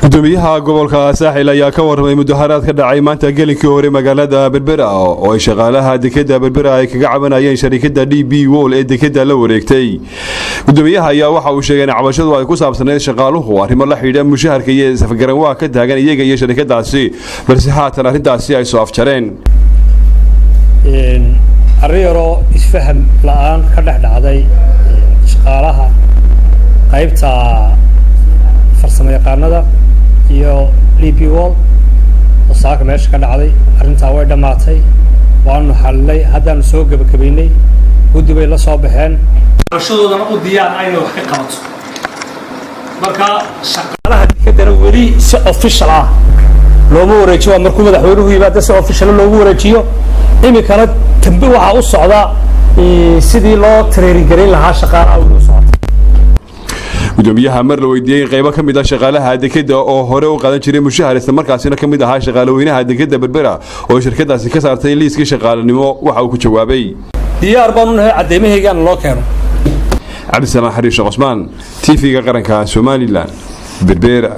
gudoomiyaha gobolka Saaxil ayaa ka warramay mudaharaad ka dhacay maanta gelinkii hore magaalada Berbera oo ay shaqaalaha dekedda Berbera ay kaga cabanayeen shirkadda DP World ee dekedda la wareegtay. Gudoomiyaha ayaa waxa uu sheegay in cabashadu ay ku saabsaneyd shaqaaluhu arrimo la xidhiidha mushaharka iyo safgaran waa ka taagan iyaga iyo shirkadaasi balse haatan arrintaasi ay soo afjareen. ariyaro isfaham la'aan ka dhacday shaqaalaha qaybta farsamo yaqaanada iyo DP World oo saaka meesha ka dhacday arrintaa way dhamaatay waanu xalay haddaan soo gabagabeynay guddi bay la soo baxeen qabashadoodana u diyaar ay wax ka qabato marka shaqaalaha dekedana weli si official ah looma wareejiyo markuu madaxweynuhu yimaado si official loogu wareejiyo imikana tambi waxa u socda sidii loo training gareyn lahaa shaqaalaha u socda. gudoomiyaha mar la weydiiyay qaybo ka mid ah shaqaalaha dekedda oo hore u qaadan jiray mushahar isla markaasina ka mid ahaa shaqaalooyinaha dekedda Berbera oo shirkadaasi ka saartay liiska shaqaalanimo waxa uu ku jawaabay diyaar baan u nahay cadeymahaygan loo keeno. Cabdi Salaam Xariish Cusmaan TV-ga qaranka Soomaaliland Berbera.